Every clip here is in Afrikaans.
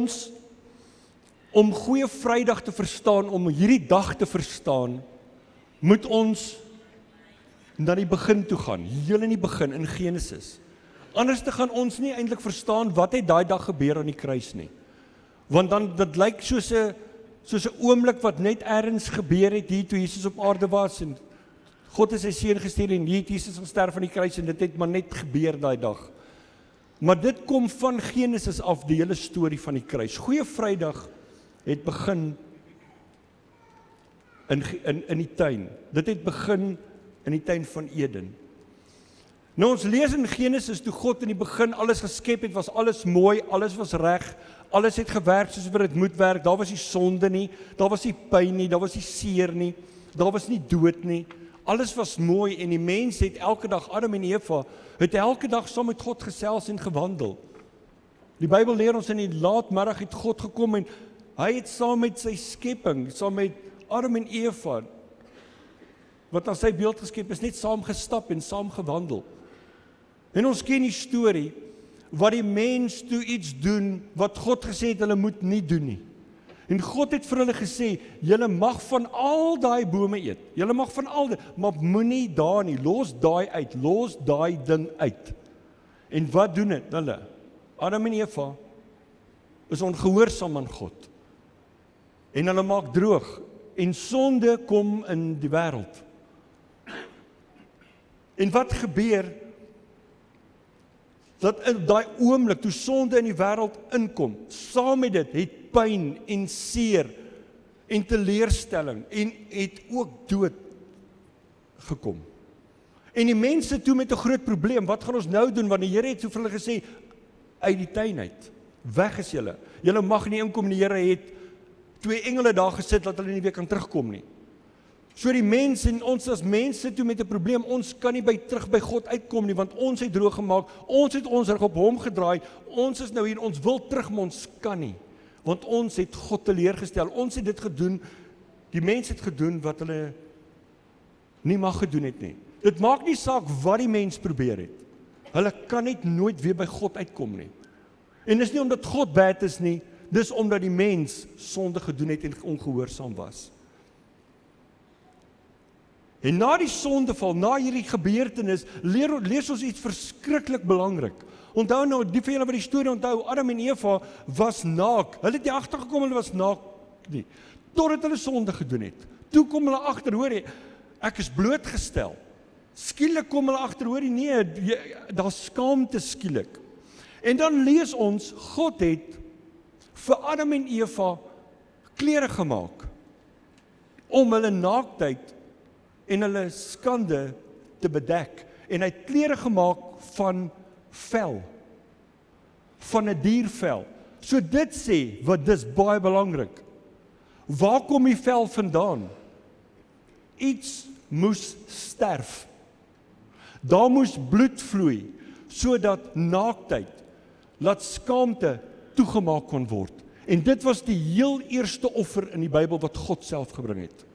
ons, om Goeie Vrydag te verstaan, om hierdie dag te verstaan, moet ons na die begin toe gaan, heel in die begin, in Genesis. Anders te gaan ons nie eintlik verstaan wat het daai dag gebeur aan die kruis nie. Want dan, dit lyk soos 'n oomblik wat net ergens gebeur het hier toe Jesus op aarde was, en God het sy seun gestuur en hier het Jesus gesterf aan die kruis, en dit het maar net gebeur daai dag. Maar dit kom van Genesis af, die hele storie van die kruis. Goeie Vrydag het begin in die tuin. Dit het begin in die tuin van Eden. Nou ons lees in Genesis, toe God in die begin alles geskep het, was alles mooi, alles was reg, alles het gewerk soos wat dit moet werk, daar was nie sonde nie, daar was nie pyn nie, daar was nie seer nie, daar was nie dood nie, alles was mooi, en die mens het elke dag, Adam en Eva, het elke dag saam met God gesels en gewandel. Die Bybel leer ons in die laatmiddag het God gekom, en hy het saam met sy skepping, saam met Adam en Eva, wat aan sy beeld geskep is, net saam gestap en saam gewandel. En ons ken die storie, wat die mens toe iets doen, wat God gesê het, hulle moet nie doen nie. En God het vir hulle gesê, julle mag van al daai bome eet, julle mag van al die, maar moenie daar nie, los daai uit, los daai ding uit. En wat doen het hulle? Adam en Eva is ongehoorsaam aan God. En hulle maak droog, en sonde kom in die wêreld. En wat gebeur, dat in daai oomblik, toe sonde in die wêreld inkom, saam met dit, het pyn en seer, en teleurstelling, en het ook dood gekom. En die mense toe met 'n groot probleem, wat gaan ons nou doen, want die Here het so vir hulle gesê, uit die tuin uit, weg is julle, julle mag nie inkom, die Here het 2 engele daar gesit, dat hulle nie weer kan terugkom nie. So die mens en ons as mense toe met 'n probleem, ons kan nie terug by God uitkom nie, want ons het droog gemaak, ons het ons rug op hom gedraai, ons is nou hier, ons wil terug, maar ons kan nie, want ons het God teleurgestel, ons het dit gedoen, die mens het gedoen wat hulle nie mag gedoen het nie. Dit maak nie saak wat die mens probeer het, hulle kan net nooit weer by God uitkom nie. En dis nie omdat God bad is nie, dis omdat die mens sonde gedoen het en ongehoorsaam was. En na die sondeval, na hierdie gebeurtenis, lees ons iets verskriklik belangrik. Onthou nou, die van julle wat die storie onthou, Adam en Eva was naak. Hulle het nie agtergekom, hulle was naak nie. Totdat hulle sonde gedoen het. Toe kom hulle agter, hoor jy, ek is blootgestel. Skielik kom hulle agter, hoor jy, nee, daar's skaamte skielik. En dan lees ons, God het vir Adam en Eva klere gemaak, om hulle naaktheid en hulle skande te bedek. En hy het klere gemaak van vel, van 'n diervel. So dit sê, wat dis baie belangrik. Waar kom die vel vandaan? Iets moes sterf. Daar moes bloed vloei, sodat naaktheid, laat skaamte toegemaak kon word. En dit was die heel eerste offer in die Bybel wat God self gebring het.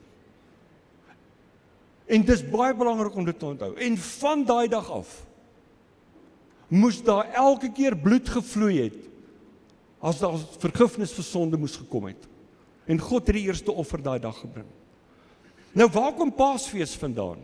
En dis baie belangrik om dit te onthou. En van daai dag af, moes daar elke keer bloed gevloei het, as daar vergifnis vir sonde moes gekom het. En God het die eerste offer daai dag gebring. Nou waar kom Paasfees vandaan?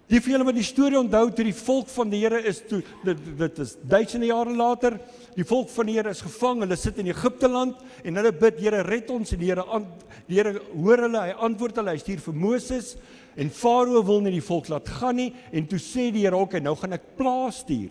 Die van julle wat die storie onthou, toe die volk van die Here is, dit is duisende jare later, die volk van die Here is gevang, hulle sit in Egipte land, en hulle bid, Here red ons, en die Here hoor hulle, hy antwoord hulle, hy stuur vir Moses, en Farao wil nie die volk laat gaan nie, en toe sê die Here, okay, nou gaan ek plaas stuur,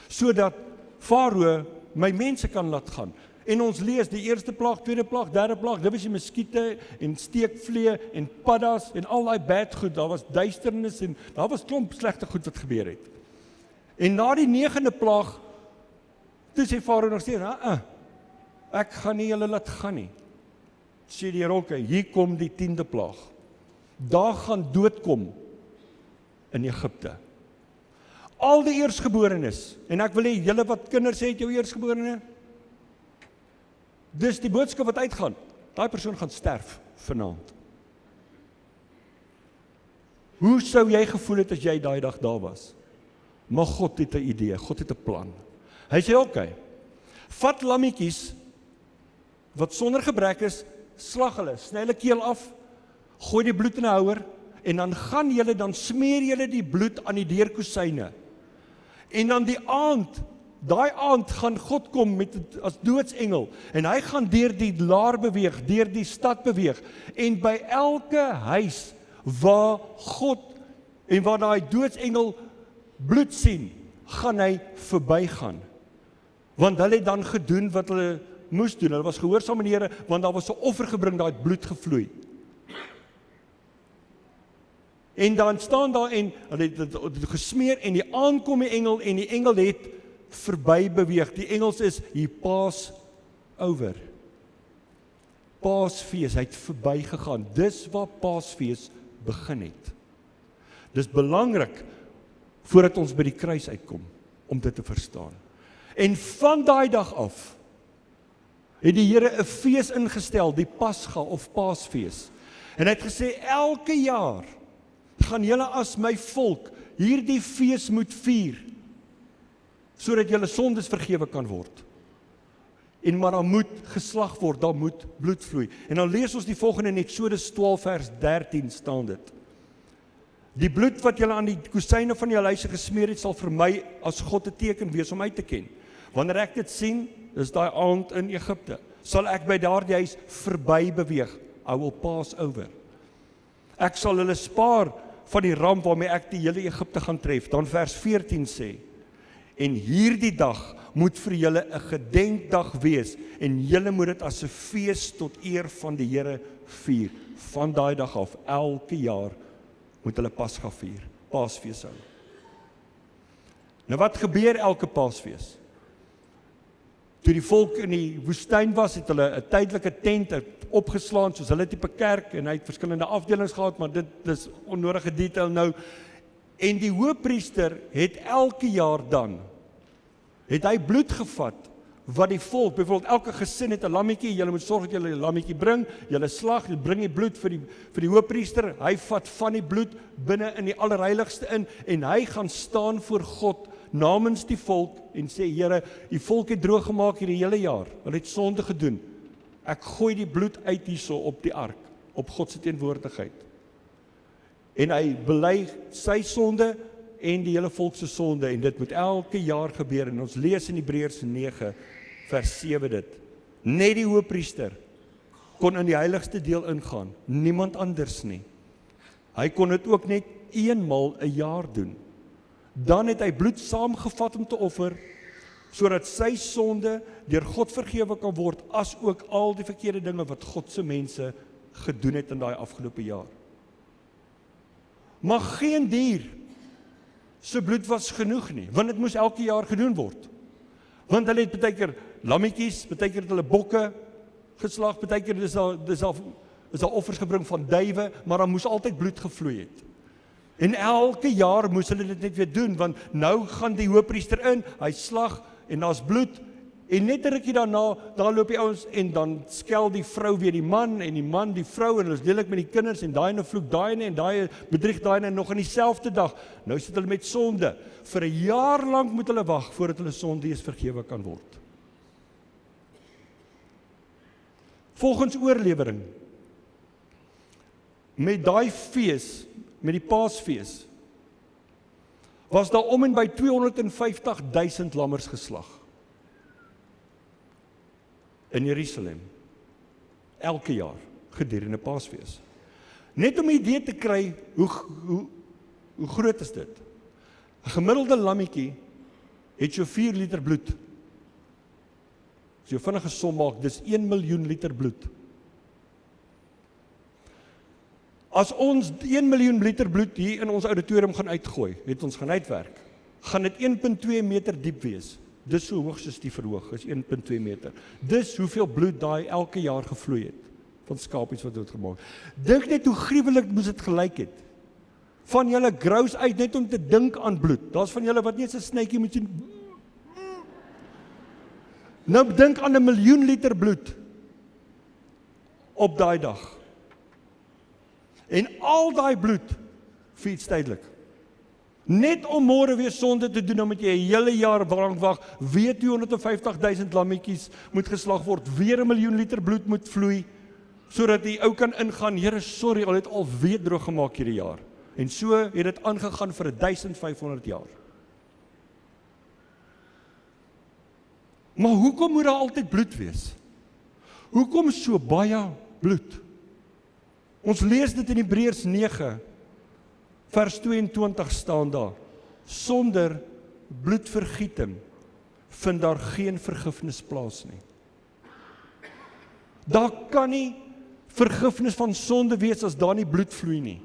sodat Farao my mense kan laat gaan. En ons lees die eerste plaag, tweede plaag, derde plaag, dit was die muskiete en steekvlee en paddas en al daai bad goed, daar was duisternis en daar was klomp slegte goed wat gebeur het. En na die 9de plaag, toe sê Farao nog steeds, ek gaan nie julle laat gaan nie. Sê die Here, okay, hier kom die 10de plaag. Daar gaan dood kom in Egipte. Al die eersgeborenes, en ek wil hê, julle wat kinders het jou eersgeborene, dis die boodskap wat uitgaan, daai persoon gaan sterf vanaand. Hoe sou jy gevoel het as jy daai dag daar was? Maar God het 'n idee, God het 'n plan. Hy sê, okay, Vat lammetjies, wat sonder gebrek is, slag hulle, sny hulle keel af, gooi die bloed in 'n houer, en dan smeer julle die bloed aan die deurkusyne. En dan daai aand gaan God kom as doodsengel, en hy gaan deur die laar beweeg, deur die stad beweeg, en by elke huis waar God en waar daai doodsengel bloed sien, gaan hy verbygaan. Want hulle het dan gedoen wat hulle moes doen. Hulle was gehoorsaam aan die Here, want daar was 'n offer gebring, daar het bloed gevloei. En dan staan daar en hulle het dit gesmeer, en die aankom die engel, en die engel het verby beweeg. Die Engels is hier Passover. Paasfees, hy het verby gegaan. Dis waar Paasfees begin het. Dis belangrik voordat ons by die kruis uitkom om dit te verstaan. En van daai dag af het die Here 'n fees ingestel, die Pasga of Paasfees. En hy het gesê elke jaar gaan julle as my volk hierdie fees moet vier, sodat julle sondes vergewe kan word. Maar daar moet geslag word, daar moet bloed vloei. En dan lees ons die volgende in Eksodus 12 vers 13 staan dit. Die bloed wat julle aan die kusyne van julle huise gesmeer het, sal vir my as God 'n teken wees om uit te ken. Wanneer ek dit sien, dis daai aand in Egipte, sal ek by daardie huis verby beweeg. I will pass over. Ek sal hulle spaar van die ramp waarmee ek die hele Egipte gaan tref. Dan vers 14 sê, en hierdie dag moet vir julle 'n gedenkdag wees, en julle moet dit as 'n fees tot eer van die Here vier. Van daai dag af, elke jaar moet hulle Pasga vier, Paasfees hou. Nou wat gebeur elke Paasfees? Toe die volk in die woestyn was, het hulle 'n tydelike tent opgeslaan, soos hulle tipe kerk, en hy het verskillende afdelings gehad, maar dit is onnodige detail nou. En die hoëpriester het elke jaar dan, het hy bloed gevat, wat die volk, byvoorbeeld elke gesin het 'n lammetjie, julle moet sorg dat julle 'n lammetjie bring, julle slag, julle bring die bloed vir die hoëpriester, hy vat van die bloed binne in die allerheiligste in, en hy gaan staan voor God, namens die volk, en sê, Here, die volk het droog gemaak hierdie hele jaar, hulle het sonde gedoen, ek gooi die bloed uit hierso op die ark, op God se teenwoordigheid. En hy bely sy sonde, en die hele volk se sonde, en dit moet elke jaar gebeur, en ons lees in Hebreërs 9, vers 7 dit. Net die hoëpriester kon in die heiligste deel ingaan, niemand anders nie. Hy kon dit ook net eenmal 'n jaar doen. Dan het hy bloed saamgevat om te offer, sodat sy sonde deur God vergewe kan word, as ook al die verkeerde dinge wat God se mense gedoen het in daai afgelope jaar. Maar geen dier se bloed was genoeg nie, want dit moes elke jaar gedoen word. Want hulle het baie keer lammetjies, baie keer het hulle bokke geslag, baie keer is daar offers gebring van duwe, maar daar moes altyd bloed gevloei het. En elke jaar moes hulle dit net weer doen, want nou gaan die hoëpriester in, hy slag, en daar's bloed, en net 'n rukkie daarna, daar loop die ouens, en dan skel die vrou weer die man, en die man die vrou, en hulle is lelik met die kinders, en daai ene vloek daai ene, en daai bedrieg daai ene, nog in dieselfde dag. Nou sit hulle met sonde. Vir 'n jaar lank moet hulle wag, voordat hulle sonde eens vergewe kan word. Volgens oorlewering, met daai fees, met die Paasfees, was daar om en by 250.000 lammers geslag. In Jerusalem, elke jaar, gedurende Paasfees. Net om 'n idee te kry, hoe groot is dit? 'n Gemiddelde lammetjie het so 4 liter bloed. As jy vinnige som maak, dis 1 miljoen liter bloed. As ons 1 miljoen liter bloed hier in ons auditorium gaan uitgooi, het ons gaan uitwerk, gaan dit 1,2 meter diep wees. Dis so hoog soos die verhoog, is 1,2 meter. Dis hoeveel bloed daai elke jaar gevloei het, van skapies wat doodgemaak. Dink net hoe gruwelik moes dit gelyk het. Van julle grous uit, net om te dink aan bloed. Daar's van julle wat net so 'n snytjie moet sien. Nou dink aan 1 miljoen liter bloed op daai dag. En al daai bloed vir iets tydelik. Net om môre weer sonde te doen, dan moet jy 'n hele jaar lank wag, weer 250.000 lammetjies moet geslag word, weer 1 miljoen liter bloed moet vloei, sodat die ou kan ingaan, Here, sorry, al het al weer droog gemaak hierdie jaar. En so het dit aangegaan vir 1500 jaar. Maar hoekom moet daar altyd bloed wees? Hoekom so baie bloed? Ons lees dit in Hebreërs 9, vers 22 staan daar, sonder bloedvergieting vind daar geen vergifnis plaas nie. Daar kan nie vergifnis van sonde wees as daar nie bloed vloei nie.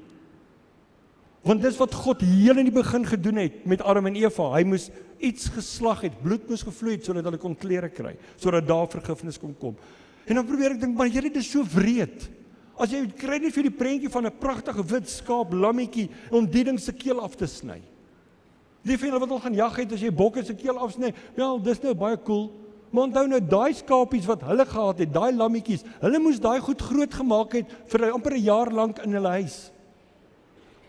Want dis wat God heel in die begin gedoen het met Adam en Eva. Hy moes iets geslag het, bloed moes gevloei het, sodat hulle kon klere kry, sodat daar vergifnis kon kom. En dan probeer ek dink, maar Here, dit is so wreed. As jy kry net vir die prentjie van 'n pragtige wit skaap, lammetjie, om die ding se keel af te sny. Die van julle wat al gaan jag het, as jy bokke se keel afsny, wel, dis nou baie cool. Maar onthou nou, daai skaapies wat hulle gehad het, daai lammetjies, hulle moes daai goed groot gemaak het vir amper 'n jaar lank in hulle huis.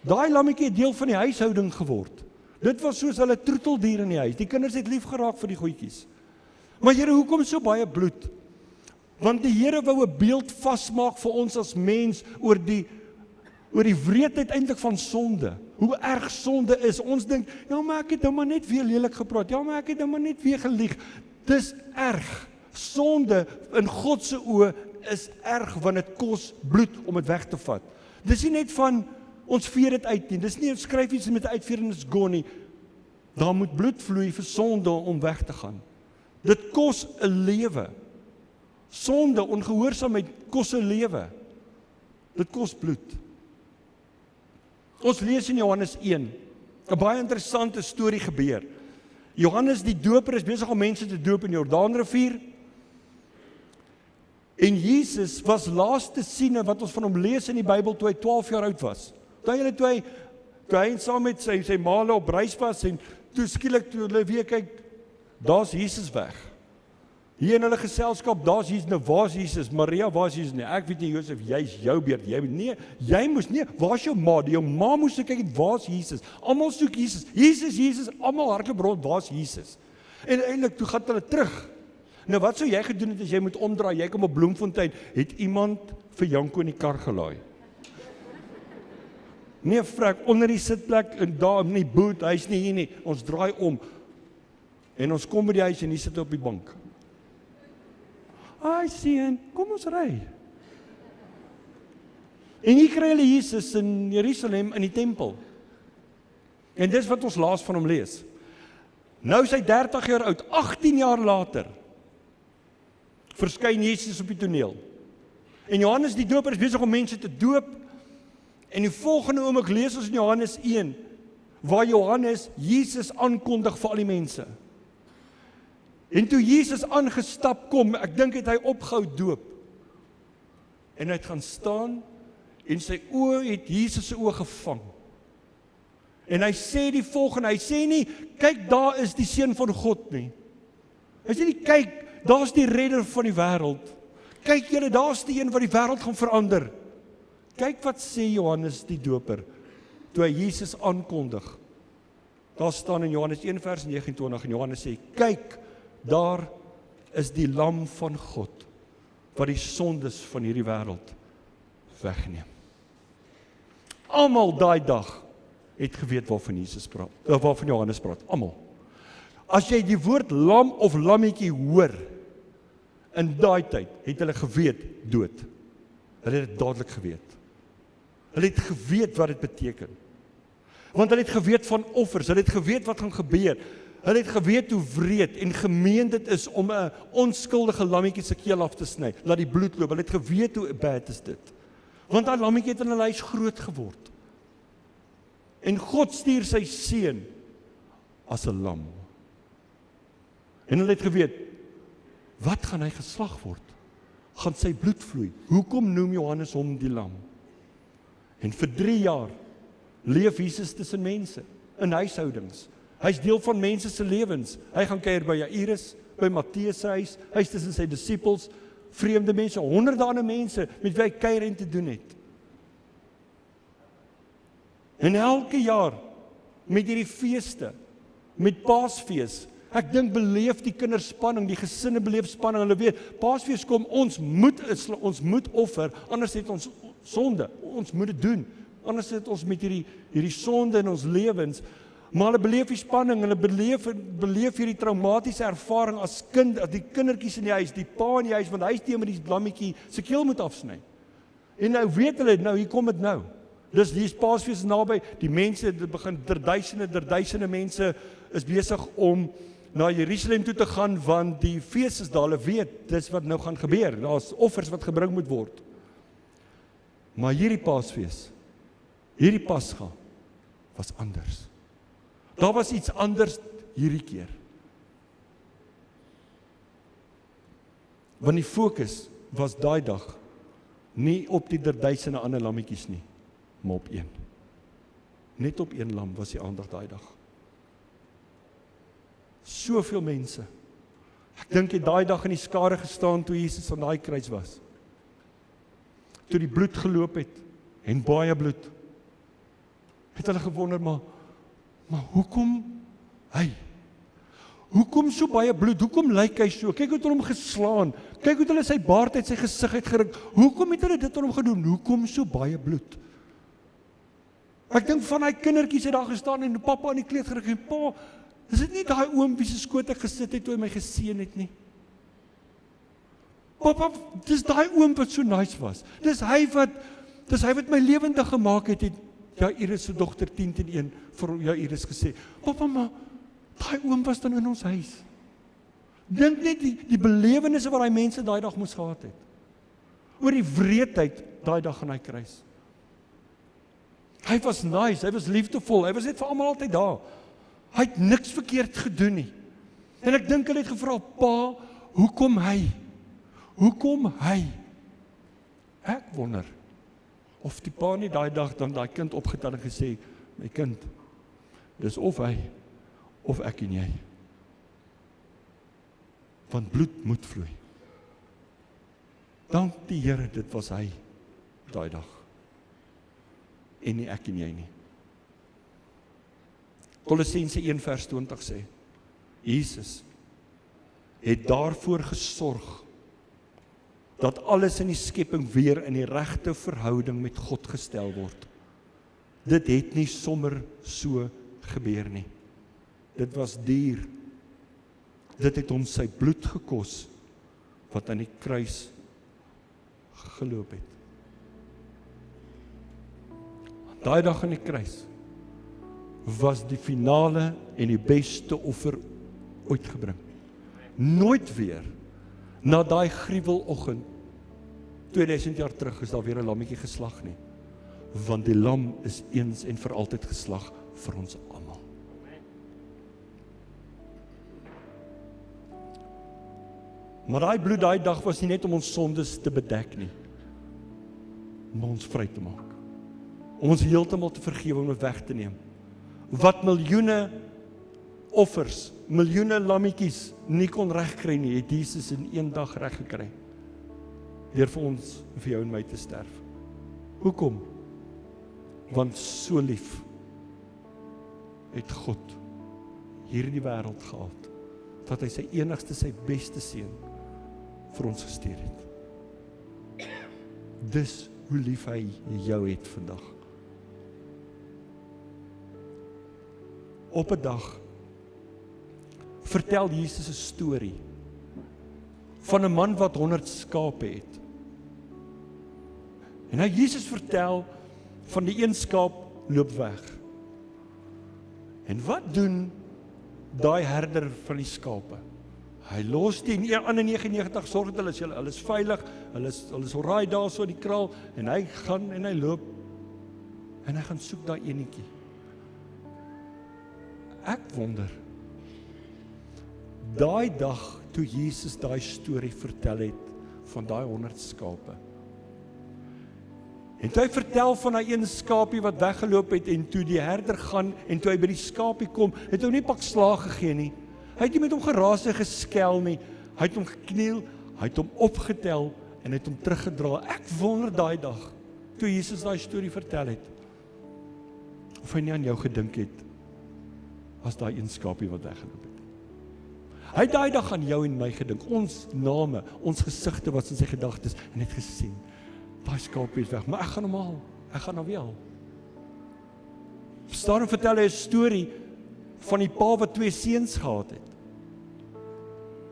Daai lammetjie het deel van die huishouding geword. Dit was soos hulle troeteldier in die huis. Die kinders het lief geraak vir die goedjies. Maar Here, hoekom so baie bloed? Want die Here wou 'n beeld vasmaak vir ons as mens oor die wreedheid eintlik van sonde. Hoe erg sonde is. Ons dink, ja, maar ek het nou maar net weer lelik gepraat. Ja, maar ek het nou maar net weer gelieg. Dis erg. Sonde in God se oë is erg, want dit kos bloed om dit weg te vat. Dis nie net van ons veer dit uit nie. Dis nie ons skryf iets met 'n uitveer en dit's gone nie. Daar moet bloed vloei vir sonde om weg te gaan. Dit kos 'n lewe. Sonde, ongehoorsaamheid kos 'n lewe. Dit kos bloed. Ons lees in Johannes 1, 'n baie interessante storie gebeur. Johannes die Doper is besig om mense te doop in die Jordaanrivier. En Jesus was laaste siene wat ons van hom lees in die Bybel toe hy 12 jaar oud was. Toe hy saam met sy maale op reis was en toe skielik toe hulle weer kyk, daar's Jesus weg. Hier in hulle geselskap, daar's Jesus, nou waar's Jesus? Maria, waar's Jesus? Nee, ek weet nie, Josef, jy's jou beurt. Jy moes nie, waar's jou ma? Jou ma moes kyk, waar's Jesus? Almal soek Jesus. Jesus, almal hardloop rond, waar's Jesus? En eintlik toe gaan hulle terug. Nou wat sou jy gedoen het as jy moet omdraai? Jy kom op Bloemfontein, het iemand vir Janko in die kar gelaai? Nee, vrek, onder die sitplek en daar in die boot, hy's nie hier nie. Ons draai om. En ons kom by die huis en hy sit op die bank. Ai seun, kom ons ry. En hier kry hulle Jesus in Jerusalem in die tempel. En dis wat ons laas van hom lees. Nou is hy 30 jaar oud, 18 jaar later verskyn Jesus op die toneel. En Johannes die Doper is besig om mense te doop. En die volgende oomblik lees ons in Johannes 1 waar Johannes Jesus aankondig vir al die mense. En toe Jesus aangestap kom, ek dink het hy opgehou doop. En hy het gaan staan en sy oë het Jesus se oë gevang. En hy sê die volgende, hy sê nie, kyk daar is die seun van God nie. Hy sê nie, kyk, daar's die redder van die wêreld. Kyk julle, daar's die een wat die wêreld gaan verander. Kyk wat sê Johannes die Doper, toe hy Jesus aankondig. Daar staan in Johannes 1 vers 29, en Johannes sê, kyk, daar is die lam van God, wat die sondes van hierdie wêreld wegneem. Almal daai dag het geweet waarvan Jesus praat, waarvan Johannes praat, almal. As jy die woord lam of lammetjie hoor, in daai tyd het hulle geweet dood. Hulle het dit dadelik geweet. Hulle het geweet wat dit beteken. Want hulle het geweet van offers, hulle het geweet wat gaan gebeur. Hulle het geweet hoe wreed en gemeen dit is om 'n onskuldige lammetjie se keel af te sny, laat die bloed loop. Hulle het geweet hoe bad is dit. Want daai lammetjie het in hulle huis groot geword. En God stuur sy seun as 'n lam. En hulle het geweet, wat gaan hy geslag word? Gaan sy bloed vloei? Hoekom noem Johannes hom die lam? En vir 3 jaar leef Jesus tussen mense, in huishoudings. Hy's deel van mense se lewens. Hy gaan kuier by Jairus, by Matteus se huis, hy's tussen sy disippels, vreemde mense, honderde ander mense met wie hy kuier en te doen het. En elke jaar met hierdie feeste, met Paasfees. Ek dink beleef die kinders spanning, die gesinne beleef spanning, hulle weet, Paasfees kom, ons moet offer, anders het ons sonde, ons moet dit doen, anders het ons met hierdie sonde in ons lewens, maar hulle beleef die spanning, hulle beleef hierdie traumatiese ervaring as kind, as die kindertjies in die huis, die pa in die huis, want hy is die met die lammetjie, sy keel moet afsny. En nou weet hulle, hier kom dit nou. Dus hier is Paasfees naby, die mense, dit begin duisende mense is besig om na Jerusalem toe te gaan, want die fees is daar, hulle weet, dis wat nou gaan gebeur, daar is offers wat gebring moet word. Maar hierdie Paasfees, hierdie Pasga, was anders. Daar was iets anders hierdie keer. Want die fokus was daai dag, nie op die duisende ander lammetjies nie, maar op een. Net op een lam was die aandag daai dag. Soveel mense. Ek dink jy daai dag in die skare gestaan toe Jesus aan daai kruis was. Toe die bloed geloop het, en baie bloed. Het hulle gewonder, maar hoekom hy? Hoekom so baie bloed? Hoekom lyk hy so? Kyk hoe het hulle hom geslaan. Kyk hoe het hulle sy baard uit sy gesig uitgeruk. Hoekom het hulle dit aan hom gedoen? Hoekom so baie bloed? Ek dink van hy kindertjies het daar gestaan en pappa in die kleed geruk en pa, is dit nie daai oom wie se skoot ek gesit het toe hy my geseën het nie? Pappa, dis daai oom wat so nice was. Dis hy wat my lewendig gemaak het, Jairus se dogter 10:1 vir Jairus gesê. Pappa, maar daai oom was dan in ons huis. Dink net die belewennisse wat daai mense daai dag moes gehad het. Oor die wreedheid daai dag aan hy kruis. Hy was nice, hy was liefdevol, hy was net vir almal altyd daar. Hy het niks verkeerd gedoen nie. En ek dink hulle het gevra, pa, hoekom hy? Hoekom hy? Ek wonder of die pa nie daai dag dan daai kind opgetel en gesê, my kind, dis of hy, of ek en jy. Want bloed moet vloei. Dank die Here, dit was hy, daai dag. En nie ek en jy nie. Kolossense 1:20 sê, Jesus het daarvoor gesorg, dat alles in die skepping weer in die regte verhouding met God gestel word. Dit het nie sommer so gebeur nie. Dit was duur. Dit het hom sy bloed gekos, wat aan die kruis geloop het. Daai dag aan die kruis, was die finale en die beste offer ooit gebring. Nooit weer, na daai gruweloggend, 2000 jaar terug, is daar weer 'n lammetjie geslag nie. Want die lam is eens en vir altyd geslag vir ons almal. Maar daai bloed daai dag was nie net om ons sondes te bedek nie, maar ons vry te maak. Om ons heeltemal te vergewe, om dit weg te neem. Wat miljoene offers, miljoene lammetjies nie kon regkry nie, het Jesus in een dag reg gekry. Deur vir ons, vir jou en my te sterf. Hoekom? Want so lief het God hierdie wêreld gehad, dat hy sy enigste, sy beste seun vir ons gestuur het. Dis hoe lief hy jou het vandag. Op 'n dag vertel Jesus 'n storie van 'n man wat 100 skape het. En nou Jesus vertel van die een skaap loop weg. En wat doen daai herder van die skape? Hy los die ander 99, sorg dat hulle is veilig, hulle is alraai daar so in die kraal, en hy gaan en hy loop, en hy gaan soek daai enetjie. Ek wonder, daai dag toe Jesus daai storie vertel het van daai 100 skape. En toe hy vertel van daai een skapie wat weggeloop het, en toe die herder gaan, en toe hy by die skapie kom, het hy nie pak slaag gegee nie. Hy het nie met hom geraas en geskel nie. Hy het hom gekniel, hy het hom opgetel, en hy het hom teruggedra. Ek wonder daai dag, toe Jesus daai storie vertel het, of hy nie aan jou gedink het, as daai een skapie wat weggeloop het. Hy het daai dag aan jou en my gedink, ons name, ons gesigte was in sy gedagtes, en het gesien, daai skapie is weg, maar ek gaan hom haal, ek gaan hom wel. Daarom vertel hy 'n storie van die pa wat 2 seuns gehad het.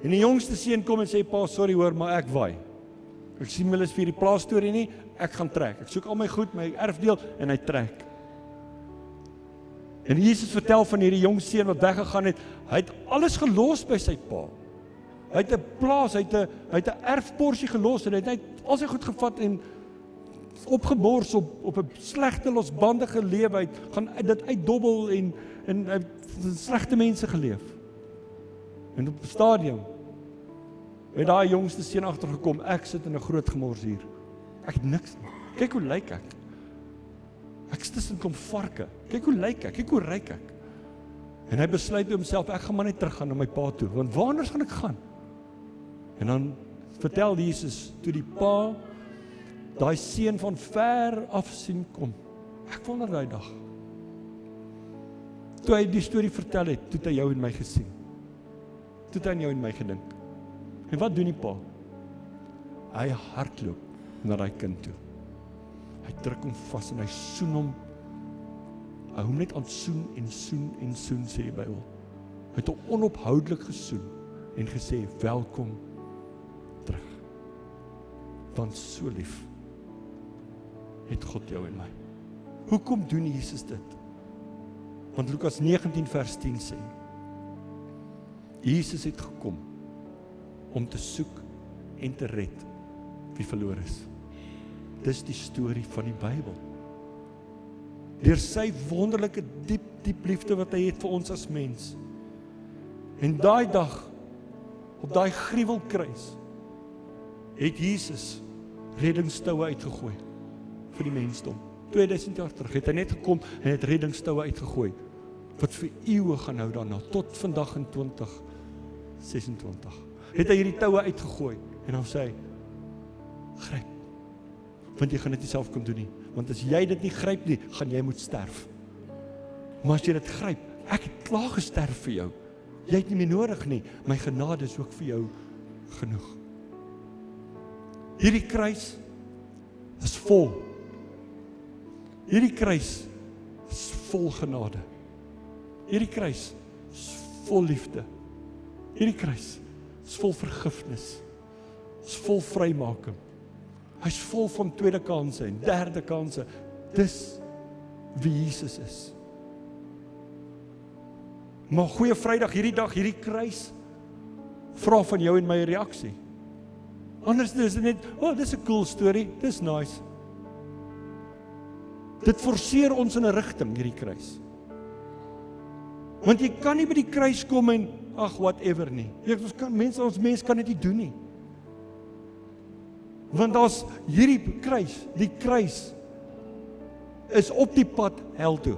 En die jongste seun kom en sê, pa, sorry hoor, maar ek waai. Ek sien hulle is vir die plaas storie nie, ek gaan trek. Ek soek al my goed, my erfdeel, en hy trek. En Jesus vertel van hierdie jong seun wat weggegaan het, hy het alles gelos by sy pa. Hy het 'n plaas, hy het 'n erfporsie gelos, en hy het al sy goed gevat en opgebors op 'n slegte losbandige lewe, hy gaan dit uitdobbel en hy het slegte mense geleef. En op 'n stadium het daai jongste seun agtergekom, ek sit in 'n groot gemors hier. Ek het niks nie. Kyk hoe lyk ek. Ek sit tussen klomp varke. Kyk hoe lyk ek, kyk hoe ryk ek. En hy besluit by homself, ek gaan maar net terug gaan na my pa toe, want waar anders gaan ek gaan? En dan vertel Jesus, toe die pa daai seun van ver af sien kom. Ek wonder daai dag. Toe hy die storie vertel het, toe het hy jou en my gesien. Toe het hy aan jou en my gedink. En wat doen die pa? Hy hardloop na daai kind toe. Hy druk hom vas en hy soen hom. Hy hom net aan soen en soen en soen, sê die Bybel. Hy het hom onophoudelik gesoen en gesê, welkom terug. Want so lief het God jou en my. Hoekom doen Jesus dit? Want Lukas 19 vers 10 sê, Jesus het gekom om te soek en te red wie verlore is. Dis die storie van die Bybel. Deur sy wonderlike diep liefde wat hy het vir ons as mens. En daai dag, op daai gruwelkruis, het Jesus reddingstoue uitgegooi vir die mensdom. 2000 jaar terug het hy net gekom en het reddingstoue uitgegooi, wat vir eeue gaan hou daarna, tot vandag in 2026. Het hy hierdie toue uitgegooi, en dan sê hy, gryp, want jy gaan dit nie self kan doen nie, want as jy dit nie gryp nie, gaan jy moet sterf. Maar as jy dit gryp, ek het klaar gesterf vir jou, jy het nie meer nodig nie, my genade is ook vir jou genoeg. Hierdie kruis is vol. Hierdie kruis is vol genade. Hierdie kruis is vol liefde. Hierdie kruis is vol vergifnis. Is vol vrymaking. Hy is vol van tweede kanse en derde kanse. Dis wie Jesus is. Maar goeie Vrydag, hierdie dag, hierdie kruis, vra van jou en my reaksie. Anders is dit net, dis 'n cool storie, dis nice. Dit forceer ons in 'n rigting, hierdie kruis. Want jy kan nie by die kruis kom en, whatever nie. Ons mens kan dit nie doen nie. Want as hierdie kruis, die kruis, is op die pad hel toe.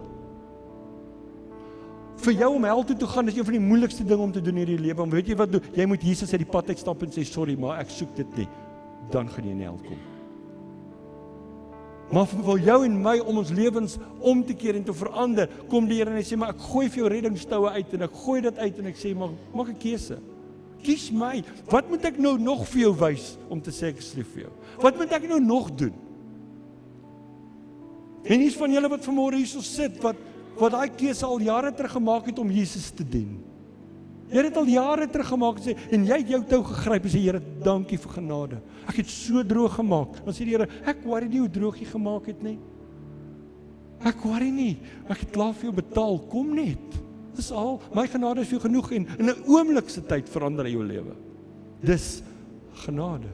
Vir jou om hel toe te gaan, is een van die moeilikste dinge om te doen in hierdie lewe. Want weet jy wat doen? Jy moet Jesus uit die pad uitstap en sê, sorry, maar ek soek dit nie. Dan gaan jy in hel kom. Maar vir jou en my, om ons lewens om te keer en te verander, kom die Here en hy sê, maar ek gooi vir jou reddingstoue uit, en ek gooi dit uit, en ek sê, maar maak 'n keuse. Kies my. Wat moet ek nou nog vir jou wys, om te sê ek is lief vir jou? Wat moet ek nou nog doen? En hier's van julle wat vanmôre hierso sit, wat daai keuse al jare terug gemaak het om Jesus te dien. Jy het dit al jare terug gemaak en sê, en jy het jou tou gegryp en sê, Here, dankie vir genade. Ek het so droog gemaak. Dan sê die Here, ek worry nie hoe droog jy gemaak het nie. Ek worry nie. Ek het klaar vir jou betaal. Kom net. Dis al. My genade is vir jou genoeg en in 'n oomblikse tyd verander hy jou lewe. Dis genade.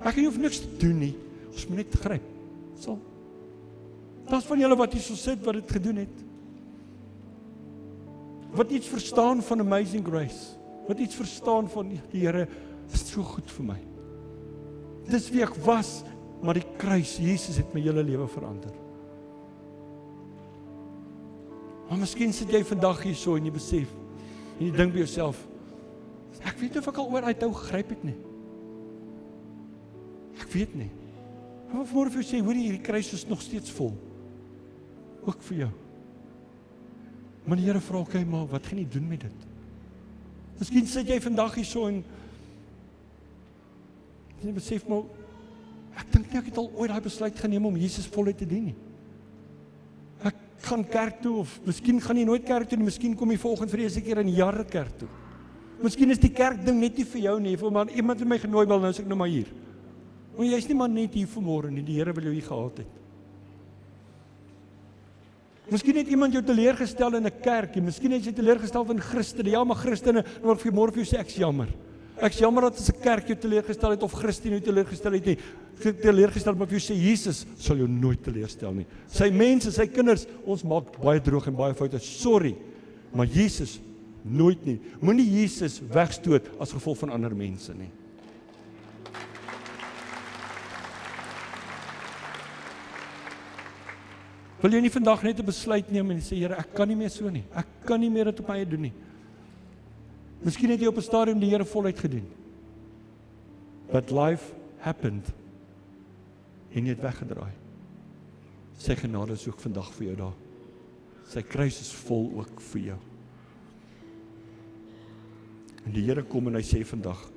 Ek hoef niks te doen nie. Ons moet net gryp. Sal. Daar's van julle wat hier so sit wat dit gedoen het. Wat iets verstaan van Amazing Grace. Wat iets verstaan van die Here is so goed vir my. Dis wie ek was, maar die kruis, Jesus het my hele lewe verander. Maar miskien sit jy vandag hier so en jy besef, en jy dink by jouself, ek weet nie of ek al oor uit hou gegryp het nie. Ek weet nie. Maar vanmôre vir jou sê, hoor jy, hierdie kruis is nog steeds vol. Ook vir jou. Maar die Here vra, okay, maar wat gaan jy doen met dit? Miskien sit jy vandag hier so en jy besef maar, ek dink nie ek het al ooit daai besluit geneem om Jesus voluit te dien nie. Ek gaan kerk toe, of miskien gaan jy nooit kerk toe nie, miskien kom jy volgende vir die eerste keer in jare kerk toe. Miskien is die kerk ding net nie vir jou nie, maar iemand het my genooi, wel nou is ek nou maar hier. Maar jy is nie maar net hier vanmôre nie, die Here wil jou hier gehad het. Miskien het iemand jou teleurgestel in 'n kerk, en miskien het jy teleurgestel in Christene, ja, maar Christene, en wat vir môre vir jou sê, ek's jammer. Ek's jammer dat as 'n kerk jou teleurgestel het, of Christen jou teleurgestel het nie, teleurgestel, maar vir jou sê, Jesus sal jou nooit teleurstel nie. Sy mense, sy kinders, ons maak baie droog en baie foute, sorry, maar Jesus nooit nie. Moenie Jesus wegstoot as gevolg van ander mense nie. Wil jy nie vandag net 'n besluit neem en sê, Here, ek kan nie meer so nie. Ek kan nie meer dit op my eie doen nie. Miskien het jy op 'n stadium die Here voluit gedien. But life happened. En jy het weggedraai. Sy genade soek vandag vir jou daar. Sy kruis is vol ook vir jou. En die Here kom en hy sê vandag,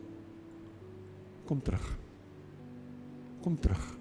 kom terug. Kom terug.